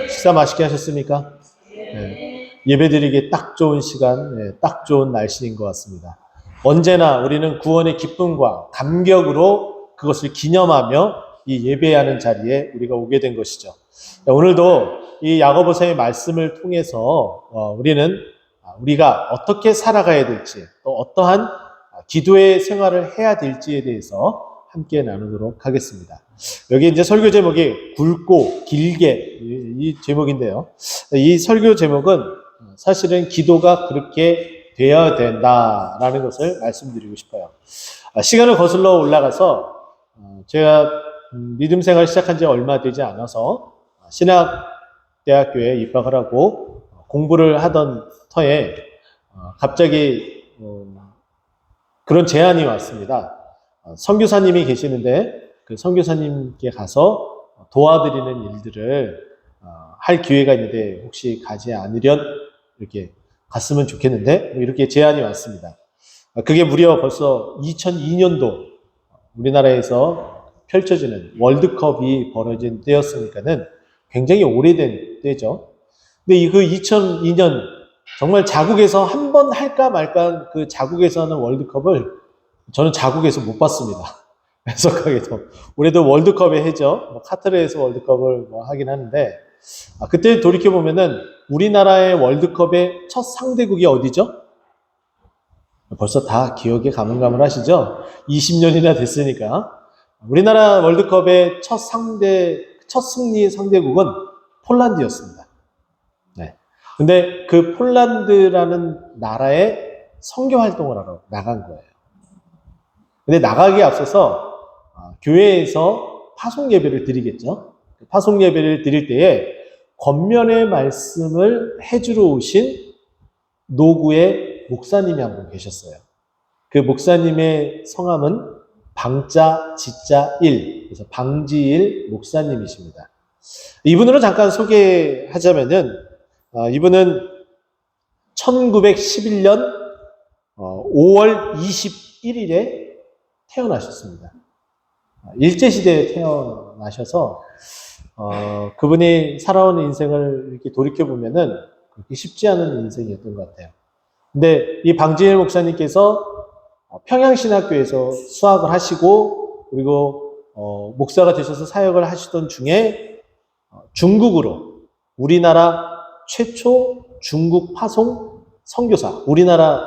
식사 맛있게 하셨습니까? 네. 예배드리기에 딱 좋은 시간, 네, 딱 좋은 날씨인 것 같습니다. 언제나 우리는 구원의 기쁨과 감격으로 그것을 기념하며 이 예배하는 자리에 우리가 오게 된 것이죠. 오늘도 이 야고보서의 말씀을 통해서 우리는 우리가 어떻게 살아가야 될지, 또 어떠한 기도의 생활을 해야 될지에 대해서 함께 나누도록 하겠습니다. 여기 이제 설교 제목이 굵고 길게 이 제목인데요. 이 설교 제목은 사실은 기도가 그렇게 되어야 된다라는 것을 말씀드리고 싶어요. 시간을 거슬러 올라가서 제가 믿음 생활 시작한 지 얼마 되지 않아서 신학대학교에 입학을 하고 공부를 하던 터에 갑자기 그런 제안이 왔습니다. 선교사님이 계시는데 그 선교사님께 가서 도와드리는 일들을 할 기회가 있는데 혹시 가지 않으련 이렇게 갔으면 좋겠는데 이렇게 제안이 왔습니다. 그게 무려 벌써 2002년도 우리나라에서 펼쳐지는 월드컵이 벌어진 때였으니까는 굉장히 오래된 때죠. 근데 그 2002년 정말 자국에서 한 번 할까 말까 그 자국에서 하는 월드컵을 저는 자국에서 못 봤습니다. 애석하게도. 우리도 월드컵의 해죠. 카타르에서 월드컵을 하긴 하는데 그때 돌이켜보면은 우리나라의 월드컵의 첫 상대국이 어디죠? 벌써 다 기억에 가물가물하시죠? 20년이나 됐으니까. 우리나라 월드컵의 첫 승리 상대국은 폴란드였습니다. 네. 근데 그 폴란드라는 나라에 선교 활동을 하러 나간 거예요. 근데 나가기에 앞서서 교회에서 파송 예배를 드리겠죠. 파송 예배를 드릴 때에 겉면의 말씀을 해주러 오신 노구의 목사님이 한 분 계셨어요. 그 목사님의 성함은 방자 지자 일, 그래서 방지일 목사님이십니다. 이분으로 잠깐 소개하자면은 이분은 1911년 5월 21일에 태어나셨습니다. 일제시대에 태어나셔서 그분이 살아온 인생을 이렇게 돌이켜보면은 그렇게 쉽지 않은 인생이었던 것 같아요. 근데 이 방지일 목사님께서 평양신학교에서 수학을 하시고 그리고 목사가 되셔서 사역을 하시던 중에 중국으로 우리나라 최초 중국 파송 선교사, 우리나라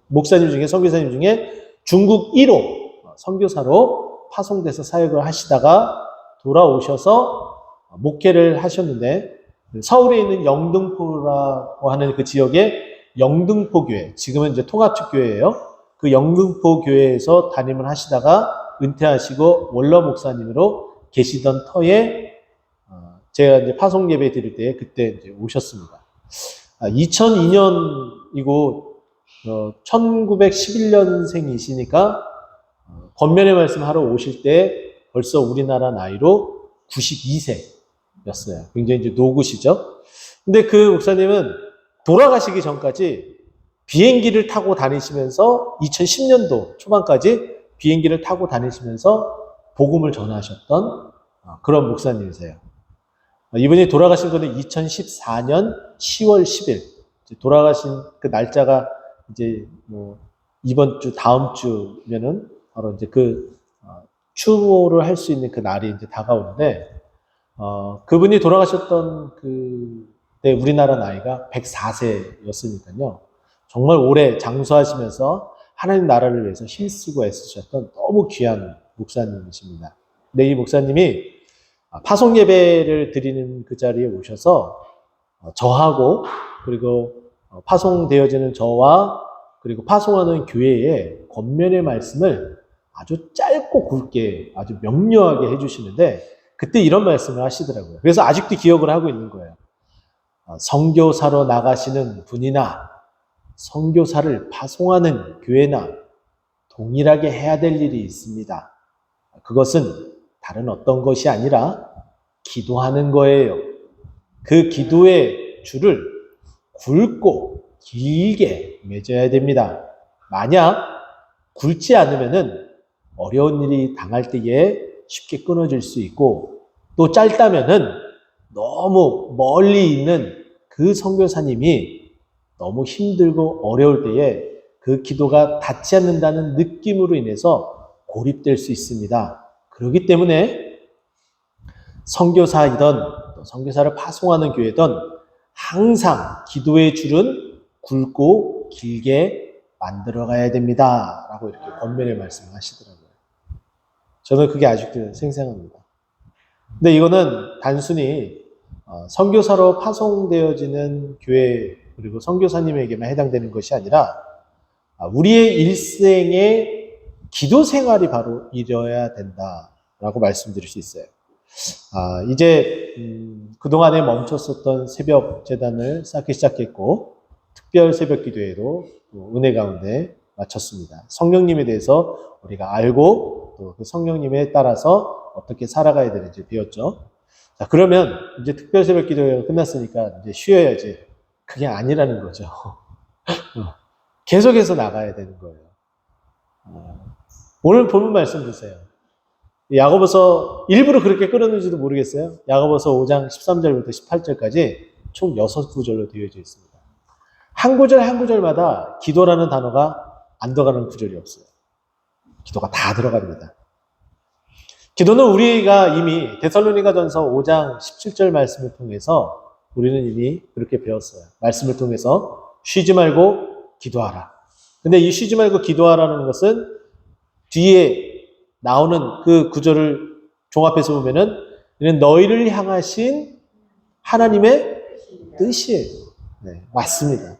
목사님 중에 선교사님 중에 중국 1호 선교사로 파송돼서 사역을 하시다가 돌아오셔서 목회를 하셨는데 서울에 있는 영등포라고 하는 그 지역에 영등포교회, 지금은 이제 통합축교회예요. 그 영등포교회에서 담임을 하시다가 은퇴하시고 원로 목사님으로 계시던 터에 제가 이제 파송 예배 드릴 때 그때 이제 오셨습니다. 2002년이고 1911년생이시니까 겉면의 말씀 하러 오실 때 벌써 우리나라 나이로 92세였어요. 굉장히 이제 노구시죠. 근데 그 목사님은 돌아가시기 전까지 비행기를 타고 다니시면서 2010년도 초반까지 비행기를 타고 다니시면서 복음을 전하셨던 그런 목사님이세요. 이분이 돌아가신 거는 2014년 10월 10일. 돌아가신 그 날짜가 이제 이번 주, 다음 주면은 바로 이제 추모를 할 수 있는 그 날이 이제 다가오는데, 그분이 돌아가셨던 그때 우리나라 나이가 104세였으니까요. 정말 오래 장수하시면서 하나님 나라를 위해서 힘쓰고 애쓰셨던 너무 귀한 목사님이십니다. 근데 이 목사님이 파송 예배를 드리는 그 자리에 오셔서 저하고 그리고 파송되어지는 저와 그리고 파송하는 교회의 겉면의 말씀을 아주 짧고 굵게 아주 명료하게 해주시는데 그때 이런 말씀을 하시더라고요. 그래서 아직도 기억을 하고 있는 거예요. 선교사로 나가시는 분이나 선교사를 파송하는 교회나 동일하게 해야 될 일이 있습니다. 그것은 다른 어떤 것이 아니라 기도하는 거예요. 그 기도의 줄을 굵고 길게 맺어야 됩니다. 만약 굵지 않으면은 어려운 일이 당할 때에 쉽게 끊어질 수 있고 또 짧다면은 너무 멀리 있는 그 선교사님이 너무 힘들고 어려울 때에 그 기도가 닿지 않는다는 느낌으로 인해서 고립될 수 있습니다. 그렇기 때문에 선교사이던 또 선교사를 파송하는 교회든 항상 기도의 줄은 굵고 길게 만들어 가야 됩니다. 라고 이렇게 권면의 말씀을 하시더라고요. 저는 그게 아직도 생생합니다. 근데 이거는 단순히 선교사로 파송되어지는 교회 그리고 선교사님에게만 해당되는 것이 아니라 우리의 일생의 기도 생활이 바로 이뤄야 된다라고 말씀드릴 수 있어요. 이제 그동안에 멈췄었던 새벽 재단을 쌓기 시작했고 특별 새벽 기도회로 은혜 가운데 마쳤습니다. 성령님에 대해서 우리가 알고 또 그 성령님에 따라서 어떻게 살아가야 되는지 배웠죠. 자, 그러면 이제 특별 새벽 기도회가 끝났으니까 이제 쉬어야지. 그게 아니라는 거죠. 계속해서 나가야 되는 거예요. 오늘 본문 말씀 보세요. 야고보서 일부러 그렇게 끌었는지도 모르겠어요. 야고보서 5장 13절부터 18절까지 총 6구절로 되어져 있습니다. 한 구절 한 구절마다 기도라는 단어가 안 들어가는 구절이 없어요. 기도가 다 들어갑니다. 기도는 우리가 이미 데살로니가전서 5장 17절 말씀을 통해서 우리는 이미 그렇게 배웠어요. 말씀을 통해서 쉬지 말고 기도하라. 근데 이 쉬지 말고 기도하라는 것은 뒤에 나오는 그 구절을 종합해서 보면은 이는 너희를 향하신 하나님의 뜻이에요. 네, 맞습니다.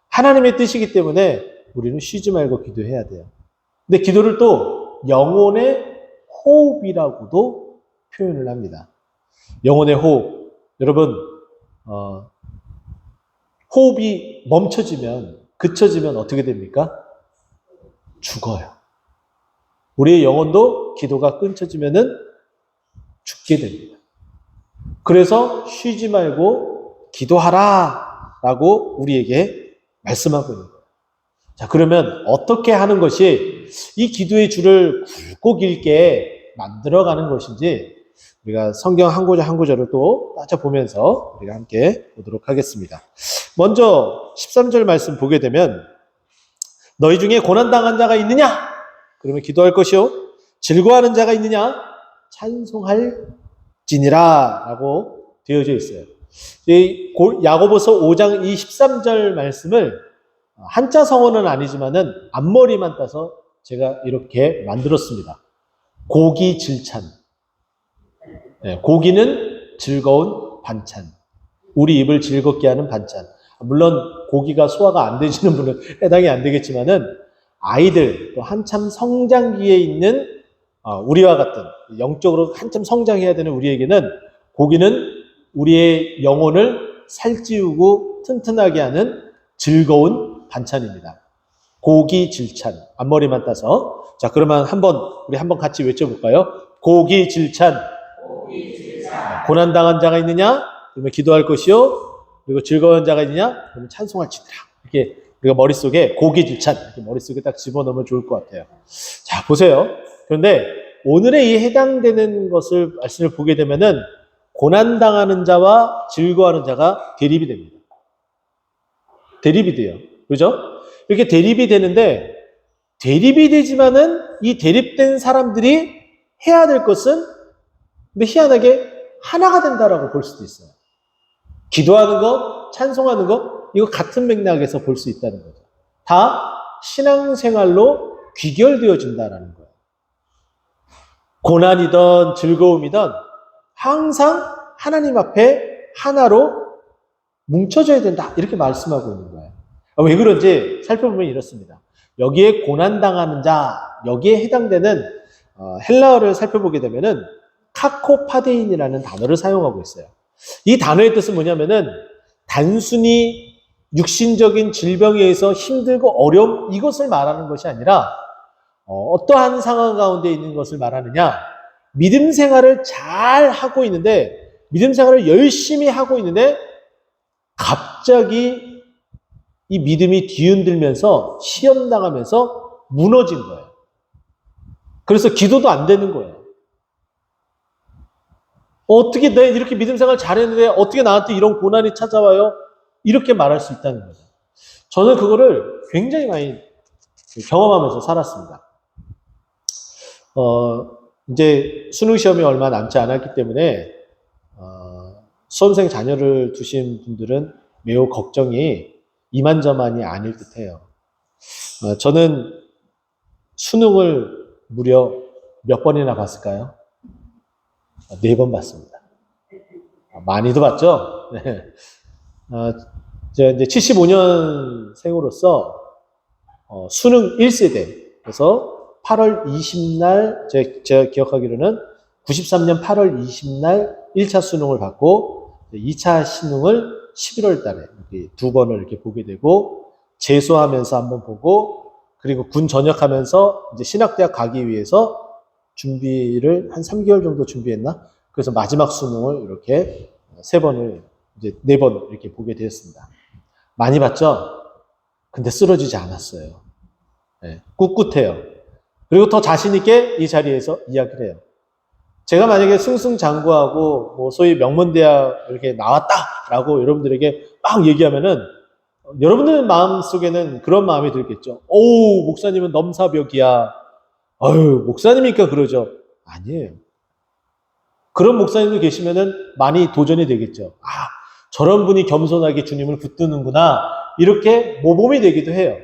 하나님의 뜻이기 때문에 우리는 쉬지 말고 기도해야 돼요. 근데 기도를 또 영혼의 호흡이라고도 표현을 합니다. 영혼의 호흡. 여러분, 호흡이 멈춰지면, 그쳐지면 어떻게 됩니까? 죽어요. 우리의 영혼도 기도가 끊쳐지면은 죽게 됩니다. 그래서 쉬지 말고 기도하라 라고 우리에게 말씀하고 있는 거예요. 자, 그러면 어떻게 하는 것이 이 기도의 줄을 굵고 길게 만들어가는 것인지 우리가 성경 한 구절 한 구절을 또 따져보면서 우리가 함께 보도록 하겠습니다. 먼저 13절 말씀 보게 되면 너희 중에 고난당한 자가 있느냐? 그러면 기도할 것이요. 즐거워하는 자가 있느냐? 찬송할지니라 라고 되어져 있어요. 이 야고보서 5장 이 13절 말씀을 한자 성어는 아니지만은 앞머리만 따서 제가 이렇게 만들었습니다. 고기 질찬. 네, 고기는 즐거운 반찬. 우리 입을 즐겁게 하는 반찬. 물론 고기가 소화가 안 되시는 분은 해당이 안 되겠지만은 아이들 또 한참 성장기에 있는 우리와 같은 영적으로 한참 성장해야 되는 우리에게는 고기는 우리의 영혼을 살찌우고 튼튼하게 하는 즐거운 반찬입니다. 고기 질찬. 앞머리만 따서. 자, 그러면 우리 한번 같이 외쳐볼까요? 고기 질찬. 고난당한 자가 있느냐? 그러면 기도할 것이요. 그리고 즐거운 자가 있느냐? 그러면 찬송할지니라. 이렇게 우리가 머릿속에 고기 질찬 이렇게 머릿속에 딱 집어넣으면 좋을 것 같아요. 자, 보세요. 그런데 오늘에 이 해당되는 말씀을 보게 되면은 고난당하는 자와 즐거워하는 자가 대립이 됩니다. 대립이 돼요. 그죠? 이렇게 대립이 되는데 대립이 되지만은 이 대립된 사람들이 해야 될 것은 근데 희한하게 하나가 된다라고 볼 수도 있어요. 기도하는 것, 찬송하는 것, 이거 같은 맥락에서 볼 수 있다는 거죠. 다 신앙생활로 귀결되어진다라는 거예요. 고난이든 즐거움이든 항상 하나님 앞에 하나로 뭉쳐져야 된다. 이렇게 말씀하고 있는 거예요. 왜 그런지 살펴보면 이렇습니다. 여기에 고난당하는 자, 여기에 해당되는 헬라어를 살펴보게 되면은 카코파데인이라는 단어를 사용하고 있어요. 이 단어의 뜻은 뭐냐면은 단순히 육신적인 질병에 의해서 힘들고 어려움 이것을 말하는 것이 아니라 어떠한 상황 가운데 있는 것을 말하느냐? 믿음 생활을 잘 하고 있는데 믿음 생활을 열심히 하고 있는데 갑자기 이 믿음이 뒤흔들면서 시험 당하면서 무너진 거예요. 그래서 기도도 안 되는 거예요. 어떻게 내 이렇게 믿음 생활 잘했는데 어떻게 나한테 이런 고난이 찾아와요? 이렇게 말할 수 있다는 거죠. 저는 그거를 굉장히 많이 경험하면서 살았습니다. 이제 수능 시험이 얼마 남지 않았기 때문에 수험생 자녀를 두신 분들은 매우 걱정이 이만저만이 아닐 듯해요. 저는 수능을 무려 몇 번이나 봤을까요? 4번 봤습니다. 많이도 봤죠? 네. 제가 이제 75년생으로서 수능 1세대, 그래서 8월 20날, 제가 기억하기로는 93년 8월 20날 1차 수능을 받고 2차 수능을 11월 달에 이렇게 2번을 이렇게 보게 되고, 재수하면서 한번 보고, 그리고 군 전역하면서 이제 신학대학 가기 위해서 준비를 한 3개월 정도 준비했나? 그래서 마지막 수능을 이렇게 3번을, 이제 4번 이렇게 보게 되었습니다. 많이 봤죠? 근데 쓰러지지 않았어요. 네, 꿋꿋해요. 그리고 더 자신있게 이 자리에서 이야기를 해요. 제가 만약에 승승장구하고, 뭐, 소위 명문대학 이렇게 나왔다라고 여러분들에게 막 얘기하면은, 여러분들 마음 속에는 그런 마음이 들겠죠. 오, 목사님은 넘사벽이야. 아유, 목사님이니까 그러죠. 아니에요. 그런 목사님도 계시면은 많이 도전이 되겠죠. 아, 저런 분이 겸손하게 주님을 붙드는구나. 이렇게 모범이 되기도 해요.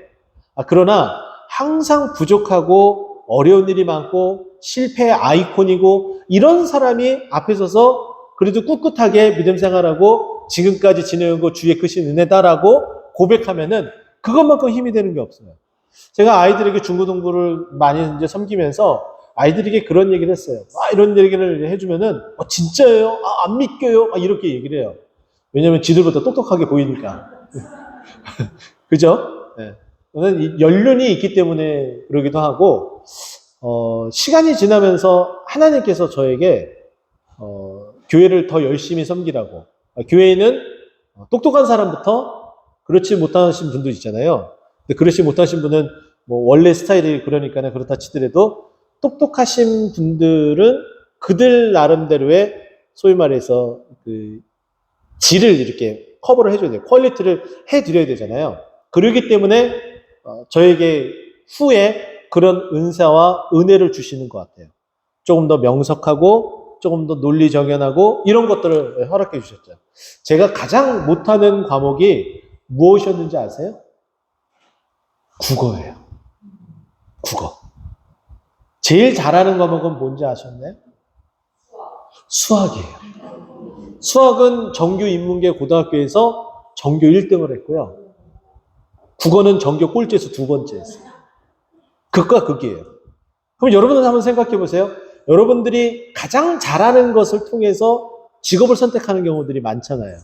그러나 항상 부족하고 어려운 일이 많고 실패의 아이콘이고 이런 사람이 앞에 서서 그래도 꿋꿋하게 믿음 생활하고 지금까지 지내온 거 주의 크신 은혜다라고 고백하면은 그것만큼 힘이 되는 게 없어요. 제가 아이들에게 중고등부를 많이 이제 섬기면서 아이들에게 그런 얘기를 했어요. 이런 얘기를 해주면은 진짜예요? 안 믿겨요? 이렇게 얘기를 해요. 왜냐면 지들보다 똑똑하게 보이니까. 그죠? 네. 저는 연륜이 있기 때문에 그러기도 하고, 시간이 지나면서 하나님께서 저에게, 교회를 더 열심히 섬기라고. 교회에는 똑똑한 사람부터 그렇지 못하신 분도 있잖아요. 근데 그렇지 못하신 분은 뭐 원래 스타일이 그러니까 그렇다 치더라도 똑똑하신 분들은 그들 나름대로의 소위 말해서 그 질을 이렇게 커버를 해줘야 돼요. 퀄리티를 해드려야 되잖아요. 그러기 때문에 저에게 후에 그런 은사와 은혜를 주시는 것 같아요. 조금 더 명석하고 조금 더 논리정연하고 이런 것들을 허락해 주셨죠. 제가 가장 못하는 과목이 무엇이었는지 아세요? 국어예요. 국어. 제일 잘하는 과목은 뭔지 아셨나요? 수학이에요. 수학은 정규 인문계 고등학교에서 전교 1등을 했고요. 국어는 전교 꼴찌에서 2번째 했어요. 극과 극이에요. 그럼 여러분은 한번 생각해 보세요. 여러분들이 가장 잘하는 것을 통해서 직업을 선택하는 경우들이 많잖아요.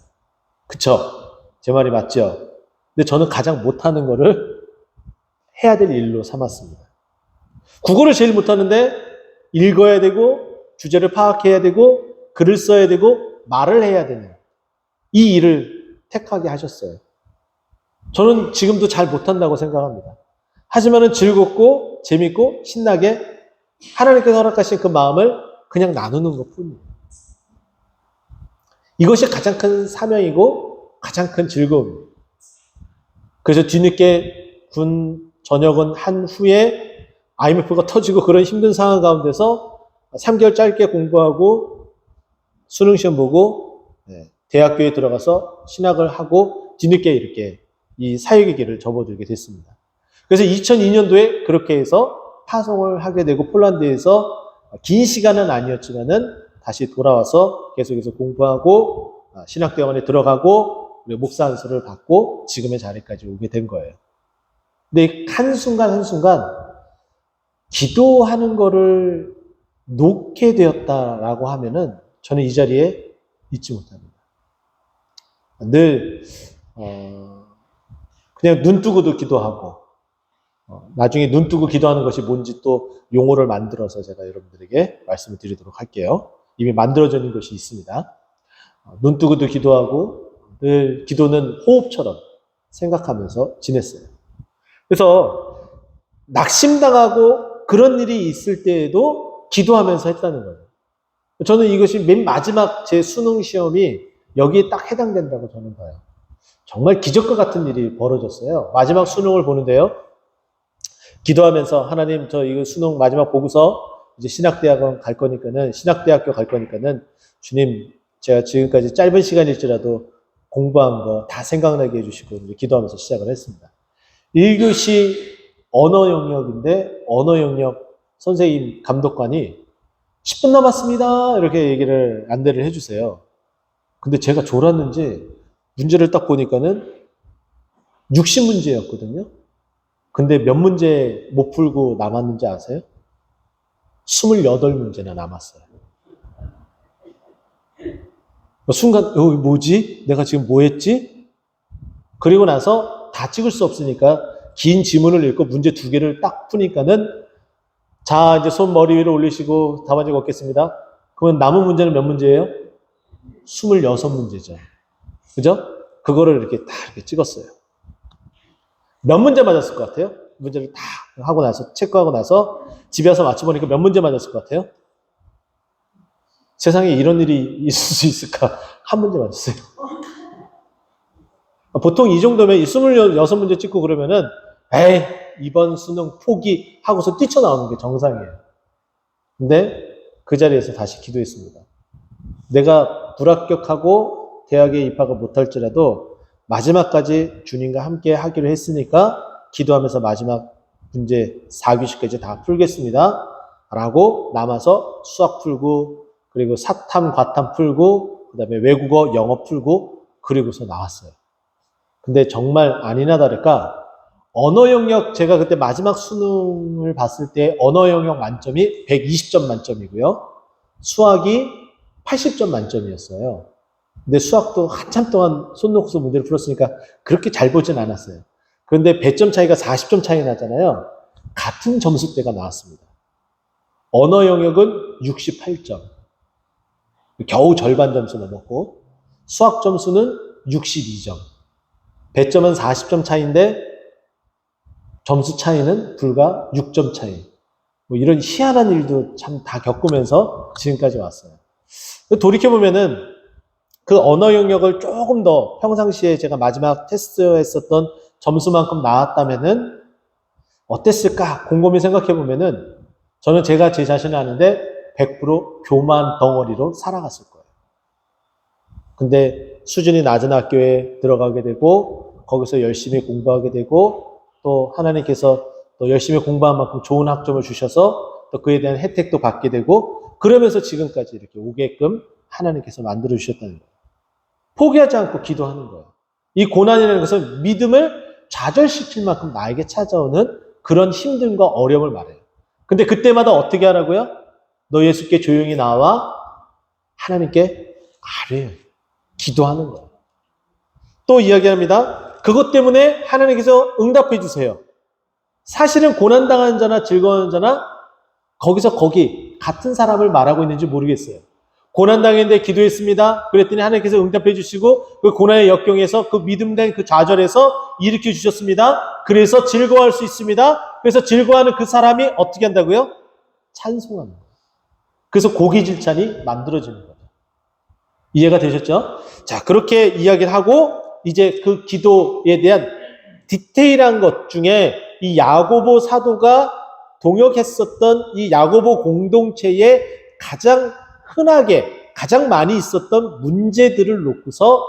그쵸? 제 말이 맞죠? 근데 저는 가장 못하는 거를 해야 될 일로 삼았습니다. 국어를 제일 못하는데 읽어야 되고 주제를 파악해야 되고 글을 써야 되고 말을 해야 되는 이 일을 택하게 하셨어요. 저는 지금도 잘 못한다고 생각합니다. 하지만은 즐겁고 재밌고 신나게 하나님께서 허락하신 그 마음을 그냥 나누는 것 뿐이에요. 이것이 가장 큰 사명이고 가장 큰 즐거움이에요. 그래서 뒤늦게 군 전역은 한 후에 IMF가 터지고 그런 힘든 상황 가운데서 3개월 짧게 공부하고 수능시험 보고 대학교에 들어가서 신학을 하고 뒤늦게 이렇게 이 사역의 길을 접어들게 됐습니다. 그래서 2002년도에 그렇게 해서 파송을 하게 되고 폴란드에서 긴 시간은 아니었지만은 다시 돌아와서 계속해서 공부하고 신학대학원에 들어가고 목사 안수를 받고 지금의 자리까지 오게 된 거예요. 근데 한순간 한순간 기도하는 거를 놓게 되었다라고 하면은 저는 이 자리에 있지 못합니다. 늘 그냥 눈 뜨고도 기도하고 나중에 눈 뜨고 기도하는 것이 뭔지 또 용어를 만들어서 제가 여러분들에게 말씀을 드리도록 할게요. 이미 만들어져 있는 것이 있습니다. 눈 뜨고도 기도하고 늘 기도는 호흡처럼 생각하면서 지냈어요. 그래서 낙심당하고 그런 일이 있을 때에도 기도하면서 했다는 거예요. 저는 이것이 맨 마지막 제 수능 시험이 여기에 딱 해당된다고 저는 봐요. 정말 기적과 같은 일이 벌어졌어요. 마지막 수능을 보는데요. 기도하면서 하나님 저 이거 수능 마지막 보고서 이제 신학대학원 갈 거니까는 신학대학교 갈 거니까는 주님 제가 지금까지 짧은 시간일지라도 공부한 거 다 생각나게 해주시고 이제 기도하면서 시작을 했습니다. 1교시 언어 영역인데 언어 영역 선생님 감독관이 10분 남았습니다 이렇게 얘기를 안내를 해주세요. 근데 제가 졸았는지 문제를 딱 보니까는 60문제였거든요. 근데 몇 문제 못 풀고 남았는지 아세요? 28문제나 남았어요. 순간, 뭐지? 내가 지금 뭐 했지? 그리고 나서 다 찍을 수 없으니까 긴 지문을 읽고 문제 2개를 딱 푸니까는 자, 이제 손 머리 위로 올리시고 답안지 걷겠습니다. 그러면 남은 문제는 몇 문제예요? 26문제죠. 그죠? 그거를 이렇게 딱 이렇게 찍었어요. 몇 문제 맞았을 것 같아요? 문제를 다 하고 나서, 체크하고 나서 집에 와서 맞춰보니까 몇 문제 맞았을 것 같아요? 세상에 이런 일이 있을 수 있을까? 한 문제 맞았어요. 보통 이 정도면 26문제 찍고 그러면은, 에이, 이번 수능 포기 하고서 뛰쳐나오는 게 정상이에요. 근데 그 자리에서 다시 기도했습니다. 내가 불합격하고 대학에 입학을 못할지라도 마지막까지 주님과 함께 하기로 했으니까 기도하면서 마지막 문제 4교시까지 다 풀겠습니다. 라고 남아서 수학 풀고 그리고 사탐, 과탐 풀고 그 다음에 외국어, 영어 풀고 그리고서 나왔어요. 근데 정말 아니나 다를까 언어 영역 제가 그때 마지막 수능을 봤을 때 언어 영역 만점이 120점 만점이고요. 수학이 80점 만점이었어요. 근데 수학도 한참 동안 손 놓고서 문제를 풀었으니까 그렇게 잘 보진 않았어요. 그런데 배점 차이가 40점 차이 나잖아요. 같은 점수대가 나왔습니다. 언어 영역은 68점. 겨우 절반 점수 넘었고 수학 점수는 62점. 배점은 40점 차이인데 점수 차이는 불과 6점 차이. 뭐 이런 희한한 일도 참 다 겪으면서 지금까지 왔어요. 돌이켜보면은 그 언어 영역을 조금 더 평상시에 제가 마지막 테스트 했었던 점수만큼 나왔다면은 어땠을까 곰곰이 생각해보면은 저는 제가 제 자신을 아는데 100% 교만 덩어리로 살아갔을 거예요. 근데 수준이 낮은 학교에 들어가게 되고 거기서 열심히 공부하게 되고 또 하나님께서 또 열심히 공부한 만큼 좋은 학점을 주셔서 또 그에 대한 혜택도 받게 되고 그러면서 지금까지 이렇게 오게끔 하나님께서 만들어 주셨다는 거예요. 포기하지 않고 기도하는 거예요. 이 고난이라는 것은 믿음을 좌절시킬 만큼 나에게 찾아오는 그런 힘듦과 어려움을 말해요. 근데 그때마다 어떻게 하라고요? 너 예수께 조용히 나와 하나님께 아뢰요. 기도하는 거예요. 또 이야기합니다. 그것 때문에 하나님께서 응답해 주세요. 사실은 고난당한 자나 즐거운 자나 거기서 거기 같은 사람을 말하고 있는지 모르겠어요. 고난당했는데 기도했습니다. 그랬더니 하나님께서 응답해 주시고 그 고난의 역경에서 그 믿음된 그 좌절에서 일으켜 주셨습니다. 그래서 즐거워할 수 있습니다. 그래서 즐거워하는 그 사람이 어떻게 한다고요? 찬송하는 거예요. 그래서 고기질찬이 만들어지는 거예요. 이해가 되셨죠? 자, 그렇게 이야기를 하고 이제 그 기도에 대한 디테일한 것 중에 이 야고보 사도가 동역했었던 이 야고보 공동체에 가장 흔하게 가장 많이 있었던 문제들을 놓고서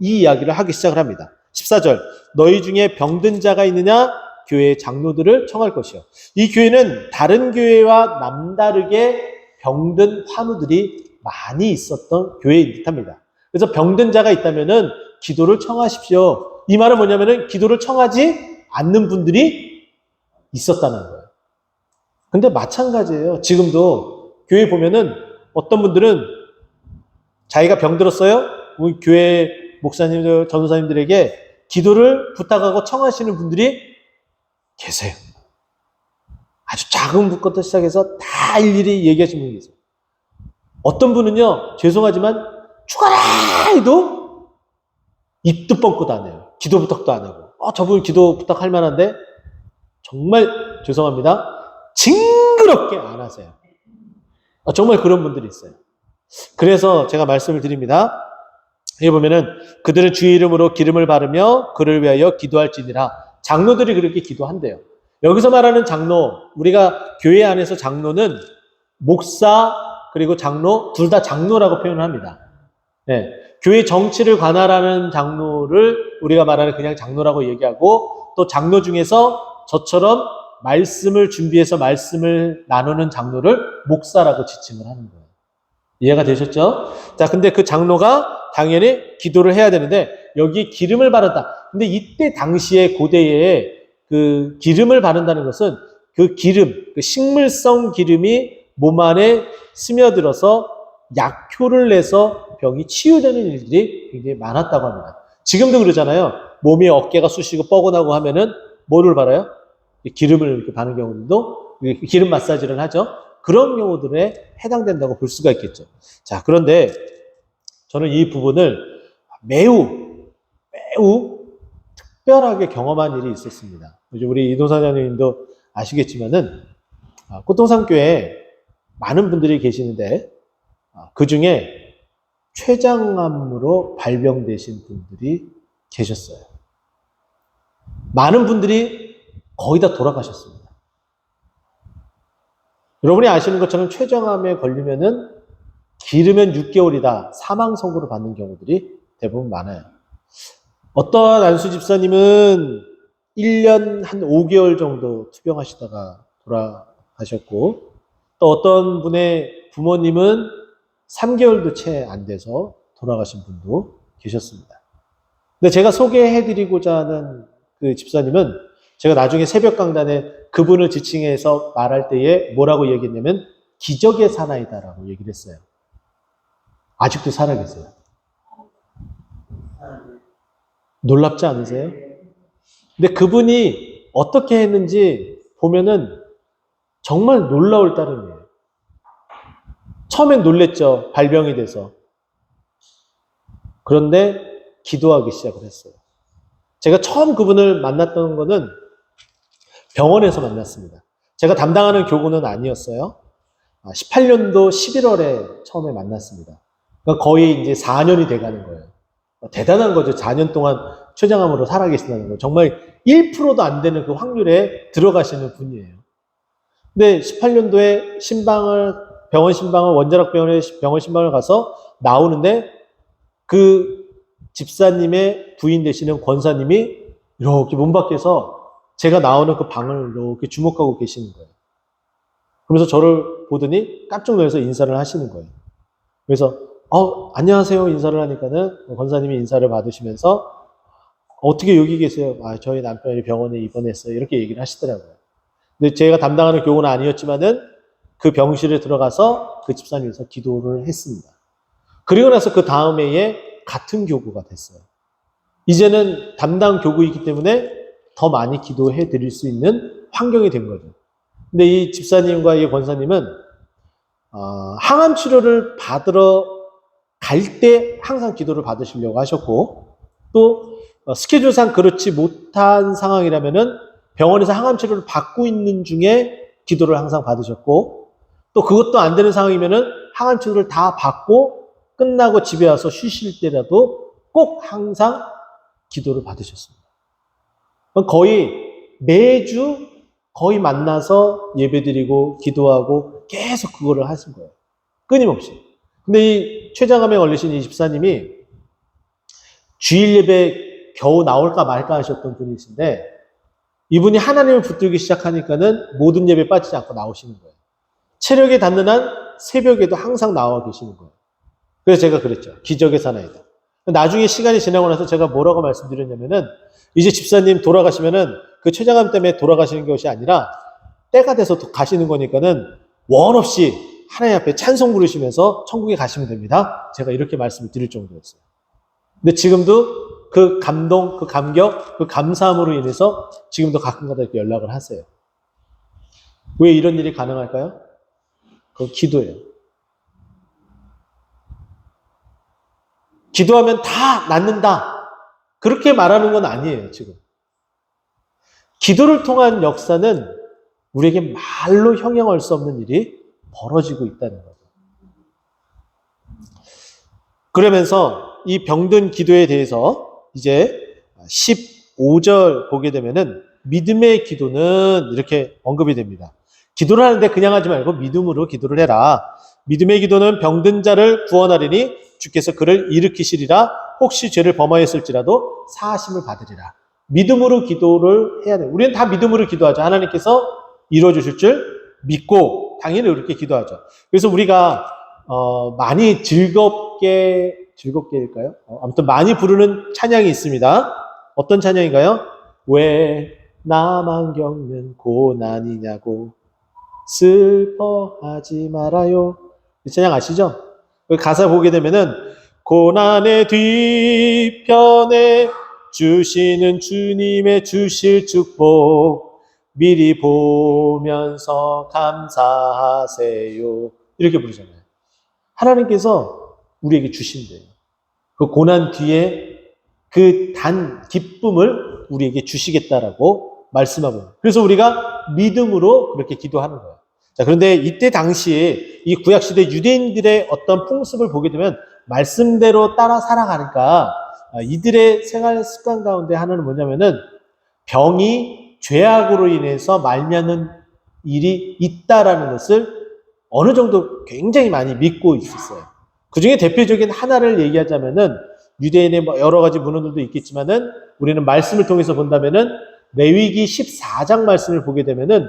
이 이야기를 하기 시작을 합니다. 14절 너희 중에 병든 자가 있느냐 교회 장로들을 청할 것이요. 이 교회는 다른 교회와 남다르게 병든 환우들이 많이 있었던 교회인 듯합니다. 그래서 병든 자가 있다면은 기도를 청하십시오. 이 말은 뭐냐면은 기도를 청하지 않는 분들이 있었다는 거예요. 근데 마찬가지예요. 지금도 교회 보면은 어떤 분들은 자기가 병들었어요. 우리 교회 목사님들, 전도사님들에게 기도를 부탁하고 청하시는 분들이 계세요. 아주 작은 것부터 시작해서 다 일일이 얘기하시는 분이 계세요. 어떤 분은요, 죄송하지만 죽어라 해도 입도 뻥끗 안 해요. 기도 부탁도 안 하고. 저분 기도 부탁할 만한데 정말 죄송합니다. 징그럽게 안 하세요. 정말 그런 분들이 있어요. 그래서 제가 말씀을 드립니다. 여기 보면은 그들은 주의 이름으로 기름을 바르며 그를 위하여 기도할지니라. 장로들이 그렇게 기도한대요. 여기서 말하는 장로, 우리가 교회 안에서 장로는 목사 그리고 장로 둘 다 장로라고 표현을 합니다. 네. 교회 정치를 관할하는 장로를 우리가 말하는 그냥 장로라고 얘기하고, 또 장로 중에서 저처럼 말씀을 준비해서 말씀을 나누는 장로를 목사라고 지칭을 하는 거예요. 이해가 되셨죠? 자, 근데 그 장로가 당연히 기도를 해야 되는데, 여기 기름을 바른다. 근데 이때 당시에 고대에 그 기름을 바른다는 것은 그 기름, 그 식물성 기름이 몸 안에 스며들어서 약효를 내서 병이 치유되는 일들이 굉장히 많았다고 합니다. 지금도 그러잖아요. 몸이 어깨가 쑤시고 뻐근하고 하면은 뭐를 바라요? 기름을 이렇게 바르는 경우도 기름 마사지를 하죠. 그런 경우들에 해당된다고 볼 수가 있겠죠. 자, 그런데 저는 이 부분을 매우 특별하게 경험한 일이 있었습니다. 우리 이동 사장님도 아시겠지만은 꽃동산교회에 많은 분들이 계시는데 그 중에 췌장암으로 발병되신 분들이 계셨어요. 많은 분들이 거의 다 돌아가셨습니다. 여러분이 아시는 것처럼 췌장암에 걸리면은 길으면 6개월이다 사망 선고를 받는 경우들이 대부분 많아요. 어떤 안수 집사님은 1년 한 5개월 정도 투병하시다가 돌아가셨고, 또 어떤 분의 부모님은 3개월도 채 안 돼서 돌아가신 분도 계셨습니다. 근데 제가 소개해드리고자 하는 그 집사님은 제가 나중에 새벽 강단에 그분을 지칭해서 말할 때에 뭐라고 얘기했냐면 기적의 사나이다라고 얘기를 했어요. 아직도 살아계세요. 놀랍지 않으세요? 근데 그분이 어떻게 했는지 보면은 정말 놀라울 따름이에요. 처음엔 놀랬죠. 발병이 돼서. 그런데 기도하기 시작을 했어요. 제가 처음 그분을 만났던 거는 병원에서 만났습니다. 제가 담당하는 교구는 아니었어요. 18년도 11월에 처음에 만났습니다. 그러니까 거의 이제 4년이 돼가는 거예요. 대단한 거죠. 4년 동안 췌장암으로 살아계신다는 거. 정말 1%도 안 되는 그 확률에 들어가시는 분이에요. 근데 18년도에 병원 신방을, 원자력 병원에 병원 신방을 가서 나오는데 그 집사님의 부인 되시는 권사님이 이렇게 문 밖에서 제가 나오는 그 방을 이렇게 주목하고 계시는 거예요. 그러면서 저를 보더니 깜짝 놀라서 인사를 하시는 거예요. 그래서 안녕하세요 인사를 하니까는 권사님이 인사를 받으시면서 어떻게 여기 계세요? 저희 남편이 병원에 입원했어요. 이렇게 얘기를 하시더라고요. 근데 제가 담당하는 교구는 아니었지만은 그 병실에 들어가서 그 집사님께서 기도를 했습니다. 그리고 나서 그 다음 해에 같은 교구가 됐어요. 이제는 담당 교구이기 때문에 더 많이 기도해 드릴 수 있는 환경이 된 거죠. 근데 이 집사님과 이 권사님은 항암 치료를 받으러 갈 때 항상 기도를 받으시려고 하셨고, 또 스케줄상 그렇지 못한 상황이라면은 병원에서 항암 치료를 받고 있는 중에 기도를 항상 받으셨고, 또 그것도 안 되는 상황이면은 항암 치료를 다 받고 끝나고 집에 와서 쉬실 때라도 꼭 항상 기도를 받으셨습니다. 거의 매주 거의 만나서 예배드리고 기도하고 계속 그거를 하신 거예요. 끊임없이. 근데 이 췌장암에 걸리신 이 집사님이 주일 예배 겨우 나올까 말까 하셨던 분이신데, 이분이 하나님을 붙들기 시작하니까는 모든 예배 빠지지 않고 나오시는 거예요. 체력이 닿는 한 새벽에도 항상 나와 계시는 거예요. 그래서 제가 그랬죠. 기적의 사나이다. 나중에 시간이 지나고 나서 제가 뭐라고 말씀드렸냐면은, 이제 집사님 돌아가시면은 그 췌장암 때문에 돌아가시는 것이 아니라 때가 돼서 가시는 거니까는 원 없이 하나님 앞에 찬송 부르시면서 천국에 가시면 됩니다. 제가 이렇게 말씀을 드릴 정도였어요. 근데 지금도 그 감동, 그 감격, 그 감사함으로 인해서 지금도 가끔가다 이렇게 연락을 하세요. 왜 이런 일이 가능할까요? 그건 기도예요. 기도하면 다 낫는다. 그렇게 말하는 건 아니에요, 지금. 기도를 통한 역사는 우리에게 말로 형용할 수 없는 일이 벌어지고 있다는 거죠. 그러면서 이 병든 기도에 대해서 이제 15절 보게 되면은 믿음의 기도는 이렇게 언급이 됩니다. 기도를 하는데 그냥 하지 말고 믿음으로 기도를 해라. 믿음의 기도는 병든 자를 구원하리니 주께서 그를 일으키시리라. 혹시 죄를 범하였을지라도 사하심을 받으리라. 믿음으로 기도를 해야 돼요. 우리는 다 믿음으로 기도하죠. 하나님께서 이루어주실 줄 믿고 당연히 그렇게 기도하죠. 그래서 우리가 많이 즐겁게일까요? 아무튼 많이 부르는 찬양이 있습니다. 어떤 찬양인가요? 왜 나만 겪는 고난이냐고 슬퍼하지 말아요. 이 찬양 아시죠? 그 가사 보게 되면은 고난의 뒤편에 주시는 주님의 주실 축복 미리 보면서 감사하세요. 이렇게 부르잖아요. 하나님께서 우리에게 주신대요. 그 고난 뒤에 그 단 기쁨을 우리에게 주시겠다라고 말씀하고 있어요. 그래서 우리가 믿음으로 그렇게 기도하는 거예요. 자, 그런데 이때 당시에 이 구약시대 유대인들의 어떤 풍습을 보게 되면 말씀대로 따라 살아가니까 이들의 생활 습관 가운데 하나는 뭐냐면은 병이 죄악으로 인해서 말미암는 일이 있다라는 것을 어느 정도 굉장히 많이 믿고 있었어요. 그 중에 대표적인 하나를 얘기하자면은 유대인의 뭐 여러 가지 문헌들도 있겠지만은 우리는 말씀을 통해서 본다면은 레위기 14장 말씀을 보게 되면은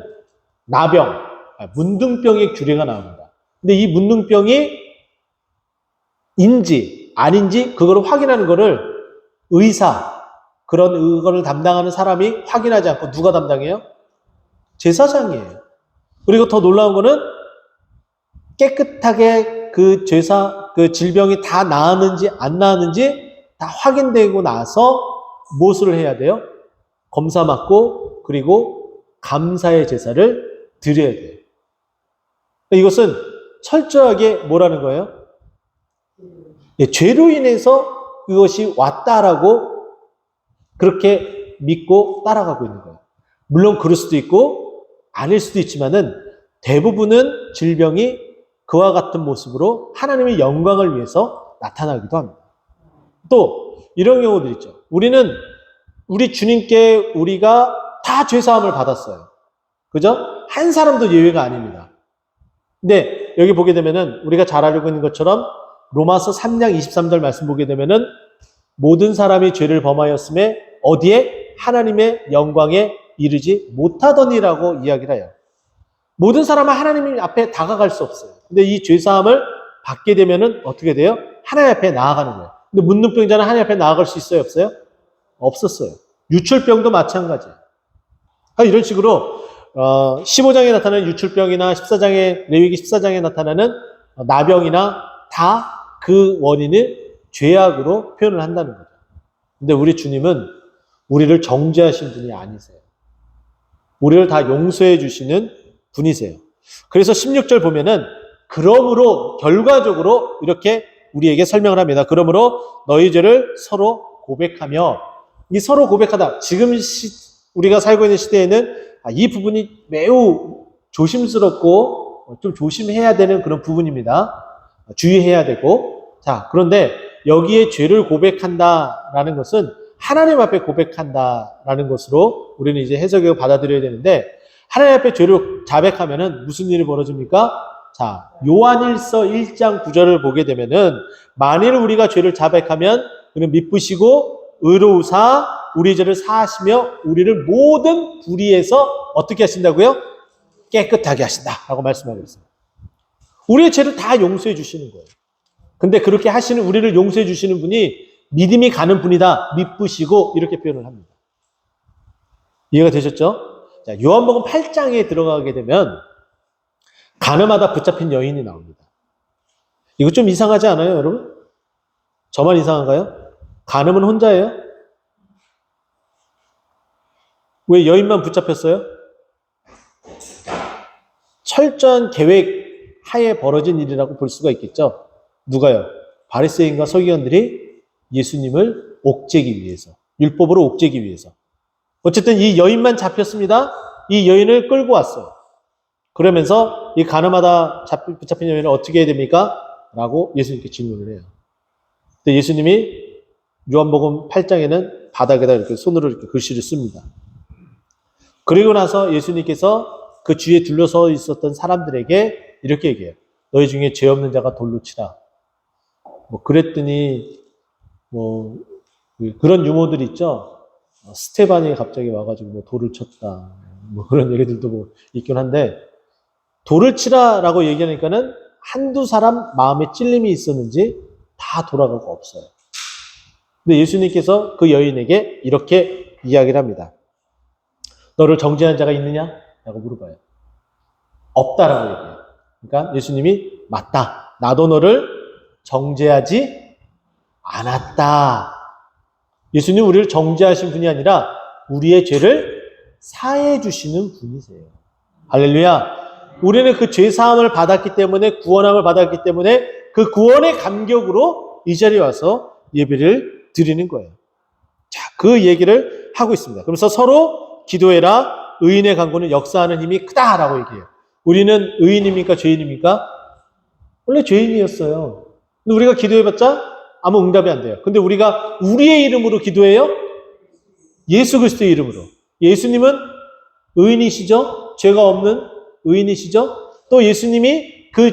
나병, 문둥병의 규례가 나옵니다. 근데 이 문둥병이 인지 아닌지 그거를 확인하는 거를 의사, 그거를 담당하는 사람이 확인하지 않고 누가 담당해요? 제사장이에요. 그리고 더 놀라운 거는 깨끗하게 그 질병이 다 나았는지 안 나았는지 다 확인되고 나서 무엇을 해야 돼요? 검사 받고 그리고 감사의 제사를 드려야 돼요. 이것은 철저하게 뭐라는 거예요? 죄로 인해서 그것이 왔다라고 그렇게 믿고 따라가고 있는 거예요. 물론 그럴 수도 있고 아닐 수도 있지만은 대부분은 질병이 그와 같은 모습으로 하나님의 영광을 위해서 나타나기도 합니다. 또 이런 경우도 있죠. 우리 주님께 우리가 다 죄사함을 받았어요. 그죠? 한 사람도 예외가 아닙니다. 근데 여기 보게 되면은 우리가 잘 알고 있는 것처럼 로마서 3장 23절 말씀 보게 되면은 모든 사람이 죄를 범하였음에 어디에? 하나님의 영광에 이르지 못하더니라고 이야기를 해요. 모든 사람은 하나님 앞에 다가갈 수 없어요. 근데 이 죄사함을 받게 되면은 어떻게 돼요? 하나님 앞에 나아가는 거예요. 근데 문둥병자는 하나님 앞에 나아갈 수 있어요? 없어요? 없었어요. 유출병도 마찬가지예요. 이런 식으로 15장에 나타나는 유출병이나 14장에 레위기 14장에 나타나는 나병이나 다 그 원인을 죄악으로 표현을 한다는 거죠. 근데 우리 주님은 우리를 정죄하신 분이 아니세요. 우리를 다 용서해 주시는 분이세요. 그래서 16절 보면은 그러므로 결과적으로 이렇게 우리에게 설명을 합니다. 그러므로 너희 죄를 서로 고백하며 이 서로 고백하다. 지금 우리가 살고 있는 시대에는 이 부분이 매우 조심스럽고 좀 조심해야 되는 그런 부분입니다. 주의해야 되고. 자, 그런데 여기에 죄를 고백한다라는 것은 하나님 앞에 고백한다라는 것으로 우리는 이제 해석을 받아들여야 되는데 하나님 앞에 죄를 자백하면은 무슨 일이 벌어집니까? 자, 요한일서 1장 9절을 보게 되면은 만일 우리가 죄를 자백하면 그는 미쁘시고 의로우사 우리 죄를 사하시며 우리를 모든 불의에서 어떻게 하신다고요? 깨끗하게 하신다라고 말씀하고 있습니다. 우리의 죄를 다 용서해 주시는 거예요. 근데 그렇게 하시는 우리를 용서해 주시는 분이 믿음이 가는 분이다. 미쁘시고 이렇게 표현을 합니다. 이해가 되셨죠? 자, 요한복음 8장에 들어가게 되면 가늠하다 붙잡힌 여인이 나옵니다. 이거 좀 이상하지 않아요, 여러분? 저만 이상한가요? 가늠은 혼자예요? 왜 여인만 붙잡혔어요? 철저한 계획 하에 벌어진 일이라고 볼 수가 있겠죠. 누가요? 바리새인과 서기관들이 예수님을 옥죄기 위해서, 율법으로 옥죄기 위해서. 어쨌든 이 여인만 잡혔습니다. 이 여인을 끌고 왔어요. 그러면서 이 가늠하다 붙잡힌 여인을 어떻게 해야 됩니까? 라고 예수님께 질문을 해요. 근데 예수님이 요한복음 8장에는 바닥에다 이렇게 손으로 이렇게 글씨를 씁니다. 그리고 나서 예수님께서 그 주위에 둘러서 있었던 사람들에게 이렇게 얘기해요. 너희 중에 죄 없는 자가 돌로 치라. 뭐 그랬더니 뭐 그런 유머들이 있죠. 스테반이 갑자기 와가지고 뭐 돌을 쳤다. 뭐 그런 얘기들도 뭐 있긴 한데 돌을 치라라고 얘기하니까는 한두 사람 마음에 찔림이 있었는지 다 돌아가고 없어요. 근데 예수님께서 그 여인에게 이렇게 이야기를 합니다. 너를 정죄한 자가 있느냐? 라고 물어봐요. 없다라고 얘기해요. 그러니까 예수님이 맞다. 나도 너를 정죄하지 않았다. 예수님 우리를 정죄하신 분이 아니라 우리의 죄를 사해 주시는 분이세요. 할렐루야. 우리는 그 죄사함을 받았기 때문에 구원함을 받았기 때문에 그 구원의 감격으로 이 자리에 와서 예배를 드리는 거예요. 자, 그 얘기를 하고 있습니다. 그래서 서로 기도해라. 의인의 간구는 역사하는 힘이 크다라고 얘기해요. 우리는 의인입니까? 죄인입니까? 원래 죄인이었어요. 근데 우리가 기도해봤자 아무 응답이 안 돼요. 근데 우리가 우리의 이름으로 기도해요? 예수 그리스도의 이름으로. 예수님은 의인이시죠? 죄가 없는 의인이시죠? 또 예수님이 그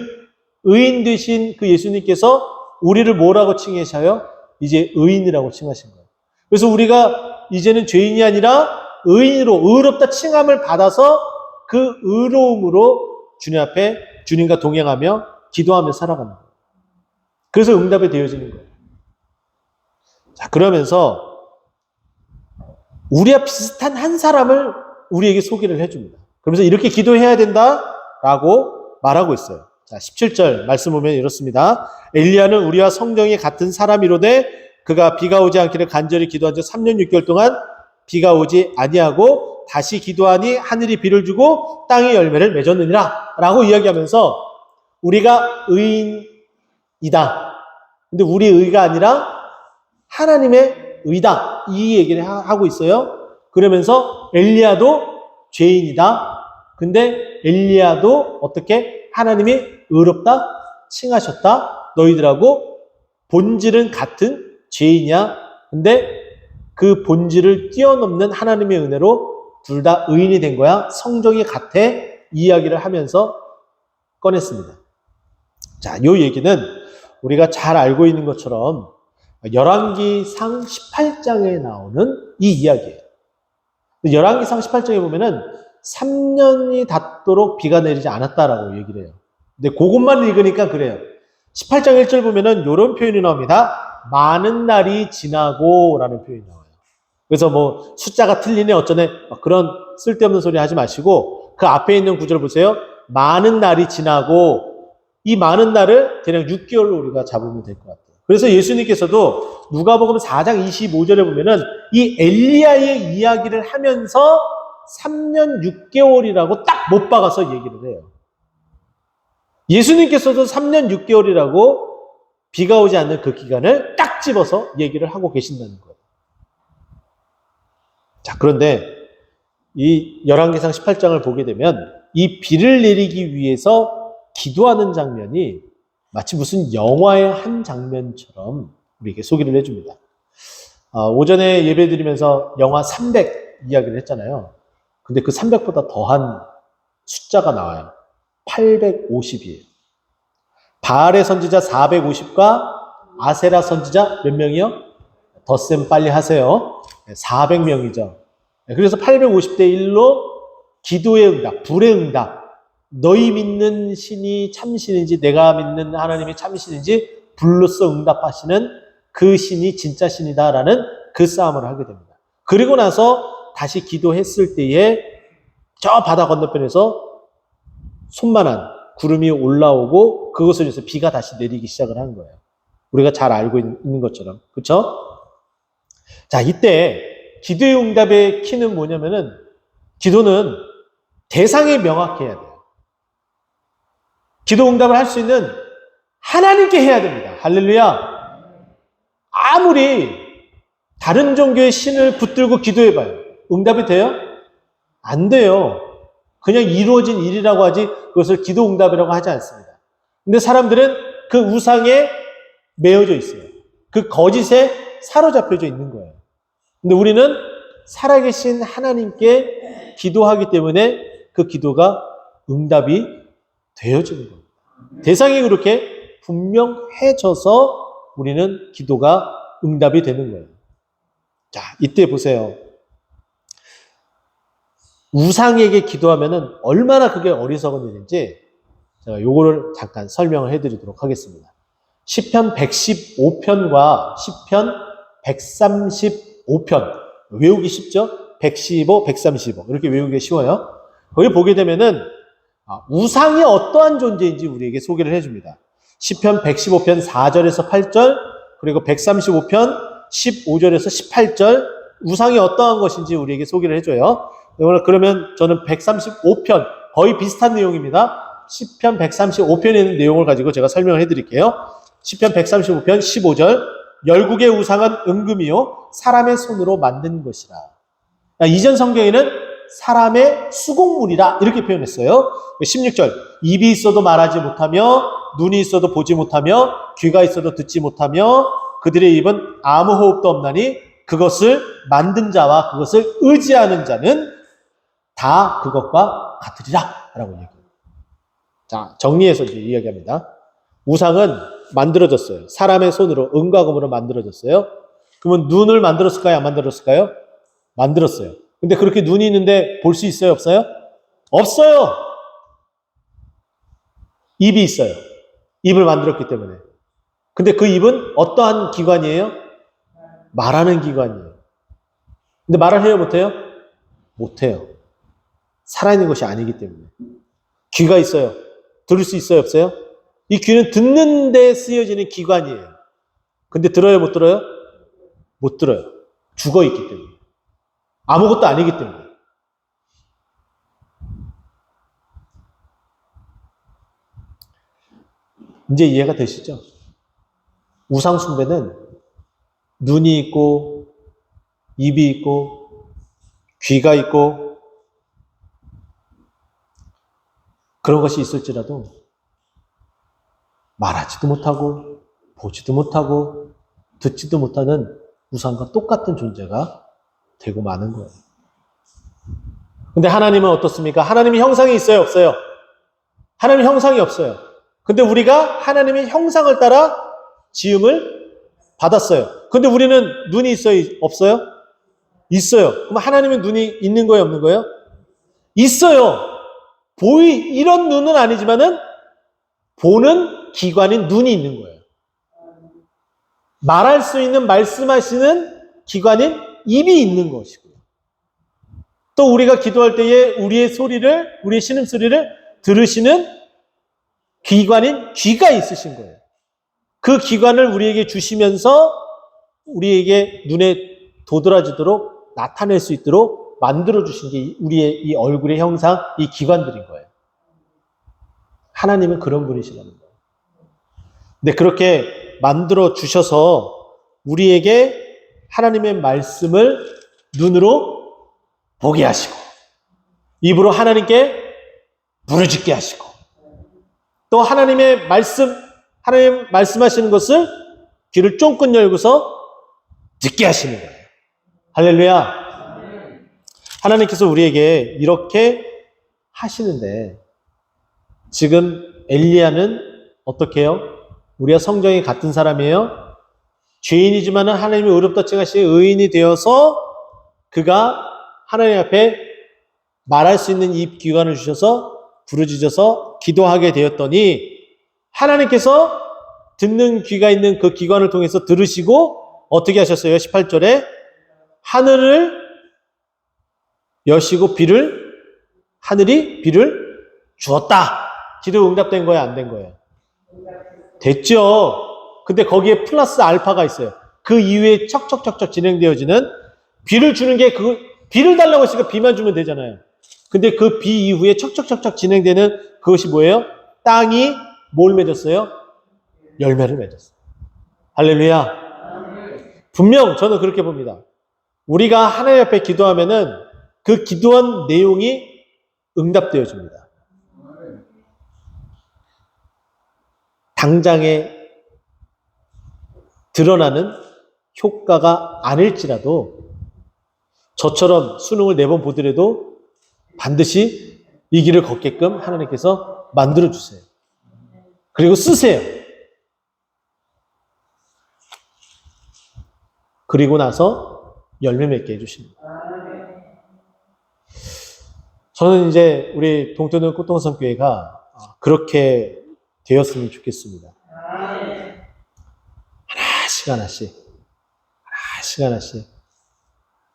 의인 되신 그 예수님께서 우리를 뭐라고 칭하셔요? 이제 의인이라고 칭하신 거예요. 그래서 우리가 이제는 죄인이 아니라 의인으로 의롭다 칭함을 받아서 그 의로움으로 주님 앞에 주님과 동행하며 기도하며 살아가는 거예요. 그래서 응답이 되어지는 거예요. 자, 그러면서 우리와 비슷한 한 사람을 우리에게 소개를 해줍니다. 그러면서 이렇게 기도해야 된다라고 말하고 있어요. 자, 17절 말씀 보면 이렇습니다. 엘리야는 우리와 성정이 같은 사람이로되 그가 비가 오지 않기를 간절히 기도한 지 3년 6개월 동안 비가 오지 아니하고 다시 기도하니 하늘이 비를 주고 땅이 열매를 맺었느니라 라고 이야기하면서 우리가 의인이다. 근데 우리 의가 아니라 하나님의 의다. 이 얘기를 하고 있어요. 그러면서 엘리야도 죄인이다. 근데 엘리야도 어떻게 하나님이 의롭다 칭하셨다. 너희들하고 본질은 같은 죄인이야. 근데 그 본질을 뛰어넘는 하나님의 은혜로 둘 다 의인이 된 거야. 성정이 같아. 이야기를 하면서 꺼냈습니다. 자, 이 얘기는 우리가 잘 알고 있는 것처럼 열왕기상 18장에 나오는 이 이야기예요. 열왕기상 18장에 보면은 3년이 닿도록 비가 내리지 않았다라고 얘기를 해요. 근데 그것만 읽으니까 그래요. 18장 1절 보면은 이런 표현이 나옵니다. 많은 날이 지나고 라는 표현이 나와요. 그래서 뭐 숫자가 틀리네 어쩌네 그런 쓸데없는 소리 하지 마시고 그 앞에 있는 구절 보세요. 많은 날이 지나고 이 많은 날을 대략 6개월로 우리가 잡으면 될 것 같아요. 그래서 예수님께서도 누가복음 4장 25절에 보면은 이 엘리야의 이야기를 하면서 3년 6개월이라고 딱 못 박아서 얘기를 해요. 예수님께서도 3년 6개월이라고 비가 오지 않는 그 기간을 딱 집어서 얘기를 하고 계신다는 거예요. 자, 그런데 이 열왕기상 18장을 보게 되면 이 비를 내리기 위해서 기도하는 장면이 마치 무슨 영화의 한 장면처럼 우리에게 소개를 해줍니다. 오전에 예배 드리면서 영화 300 이야기를 했잖아요. 근데 그 300보다 더한 숫자가 나와요. 850이에요. 바알의 선지자 450과 아세라 선지자 몇 명이요? 덧셈 빨리 하세요. 400명이죠. 그래서 850대 1로 기도의 응답, 불의 응답, 너희 믿는 신이 참신인지 내가 믿는 하나님이 참신인지 불로써 응답하시는 그 신이 진짜 신이다라는 그 싸움을 하게 됩니다. 그리고 나서 다시 기도했을 때에 저 바다 건너편에서 손만한 구름이 올라오고 그것을 위해서 비가 다시 내리기 시작을 하는 거예요. 우리가 잘 알고 있는 것처럼. 그렇죠? 자, 이때 기도의 응답의 키는 뭐냐면은 기도는 대상이 명확해야 돼요. 기도 응답을 할 수 있는 하나님께 해야 됩니다. 할렐루야. 아무리 다른 종교의 신을 붙들고 기도해봐요. 응답이 돼요? 안 돼요. 그냥 이루어진 일이라고 하지 그것을 기도 응답이라고 하지 않습니다. 근데 사람들은 그 우상에 매여져 있어요. 그 거짓에 사로잡혀져 있는 거예요. 근데 우리는 살아계신 하나님께 기도하기 때문에 그 기도가 응답이 되어지는 겁니다. 대상이 그렇게 분명해져서 우리는 기도가 응답이 되는 거예요. 자, 이때 보세요. 우상에게 기도하면은 얼마나 그게 어리석은 일인지 제가 요거를 잠깐 설명을 해드리도록 하겠습니다. 시편 115편과 시편 135편 외우기 쉽죠? 115, 135 이렇게 외우기 쉬워요. 거기 보게 되면은 우상이 어떠한 존재인지 우리에게 소개를 해줍니다. 시편 115편 4절에서 8절 그리고 135편 15절에서 18절 우상이 어떠한 것인지 우리에게 소개를 해줘요. 그러면 저는 135편 거의 비슷한 내용입니다. 시편 135편에 있는 내용을 가지고 제가 설명을 해드릴게요. 시편 135편 15절 열국의 우상은 은금이요 사람의 손으로 만든 것이라. 이전 성경에는 사람의 수공물이라 이렇게 표현했어요. 16절 입이 있어도 말하지 못하며 눈이 있어도 보지 못하며 귀가 있어도 듣지 못하며 그들의 입은 아무 호흡도 없나니 그것을 만든 자와 그것을 의지하는 자는 다 그것과 같으리라 라고 얘기해요. 자, 정리해서 이제 이야기합니다. 우상은 만들어졌어요. 사람의 손으로 은과 금으로 만들어졌어요. 그러면 눈을 만들었을까요? 안 만들었을까요? 만들었어요. 근데 그렇게 눈이 있는데 볼 수 있어요? 없어요? 없어요. 입이 있어요. 입을 만들었기 때문에. 근데 그 입은 어떠한 기관이에요? 말하는 기관이에요. 근데 말을 해요? 못해요? 못해요. 살아있는 것이 아니기 때문에. 귀가 있어요. 들을 수 있어요? 없어요? 이 귀는 듣는 데 쓰여지는 기관이에요. 근데 들어요? 못 들어요? 못 들어요. 죽어 있기 때문에. 아무것도 아니기 때문에. 이제 이해가 되시죠? 우상숭배는 눈이 있고 입이 있고 귀가 있고 그런 것이 있을지라도 말하지도 못하고 보지도 못하고 듣지도 못하는 우상과 똑같은 존재가 되고 마는 거예요. 근데 하나님은 어떻습니까? 하나님이 형상이 있어요? 없어요? 하나님 형상이 없어요. 근데 우리가 하나님의 형상을 따라 지음을 받았어요. 근데 우리는 눈이 있어요? 없어요? 있어요. 그럼 하나님은 눈이 있는 거예요? 없는 거예요? 있어요. 이런 눈은 아니지만은 보는 기관인 눈이 있는 거예요. 말할 수 있는 말씀하시는 기관인 입이 있는 것이고요. 또 우리가 기도할 때에 우리의 신음소리를 들으시는 기관인 귀가 있으신 거예요. 그 기관을 우리에게 주시면서 우리에게 눈에 도드라지도록 나타낼 수 있도록 만들어주신 게 우리의 이 얼굴의 형상, 이 기관들인 거예요. 하나님은 그런 분이시라는 거예요. 근데 그렇게 만들어 주셔서 우리에게 하나님의 말씀을 눈으로 보게 하시고 입으로 하나님께 부르짖게 하시고 또 하나님 말씀하시는 것을 귀를 쫑긋 열고서 듣게 하시는 거예요. 할렐루야. 하나님께서 우리에게 이렇게 하시는데 지금 엘리야는 어떻게 해요? 우리가 성정이 같은 사람이에요. 죄인이지만 하나님이 의롭다 칭하시는 의인이 되어서 그가 하나님 앞에 말할 수 있는 입 기관을 주셔서 부르짖어서 기도하게 되었더니 하나님께서 듣는 귀가 있는 그 기관을 통해서 들으시고 어떻게 하셨어요? 18절에 하늘을 여시고 하늘이 비를 주었다. 기도 응답된 거예요? 안 된 거예요? 됐죠. 근데 거기에 플러스 알파가 있어요. 그 이후에 척척척척 진행되어지는 비를 주는 게 비를 달라고 했으니까 비만 주면 되잖아요. 근데 그 비 이후에 척척척척 진행되는 그것이 뭐예요? 땅이 뭘 맺었어요? 열매를 맺었어요. 할렐루야. 분명 저는 그렇게 봅니다. 우리가 하나님 앞에 기도하면은 그 기도한 내용이 응답되어집니다. 당장에 드러나는 효과가 아닐지라도 저처럼 수능을 4번 보더라도 반드시 이 길을 걷게끔 하나님께서 만들어주세요. 그리고 쓰세요. 그리고 나서 열매 맺게 해주십니다. 저는 이제 우리 동토는 꽃동산교회가 그렇게 되었으면 좋겠습니다. 하나씩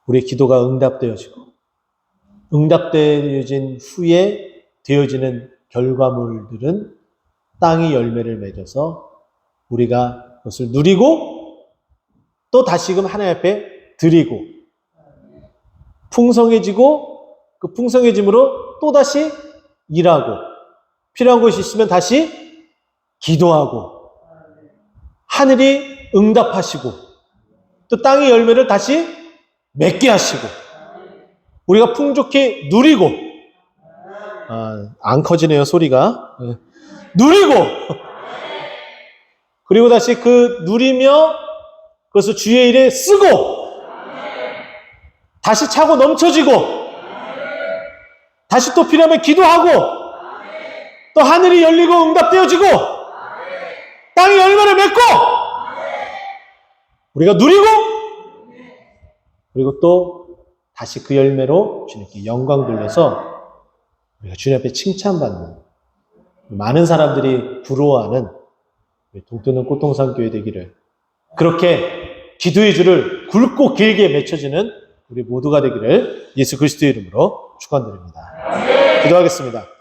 우리의 기도가 응답되어지고 응답되어진 후에 되어지는 결과물들은 땅이 열매를 맺어서 우리가 그것을 누리고 또 다시금 하나님 앞에 드리고 풍성해지고 그 풍성해짐으로 또다시 일하고 필요한 것이 있으면 다시 기도하고 하늘이 응답하시고 또 땅의 열매를 다시 맺게 하시고 우리가 풍족히 누리고 안 커지네요 소리가. 누리고 그리고 다시 그 누리며 그것을 주의 일에 쓰고 다시 차고 넘쳐지고 다시 또 필요하면 기도하고 또 하늘이 열리고 응답되어지고 땅이 열매를 맺고 우리가 누리고 그리고 또 다시 그 열매로 주님께 영광 돌려서 우리가 주님 앞에 칭찬받는 많은 사람들이 부러워하는 동토는 꽃동산교회 되기를 그렇게 기도의 줄을 굵고 길게 맺혀지는 우리 모두가 되기를 예수 그리스도의 이름으로 축원드립니다. 기도하겠습니다.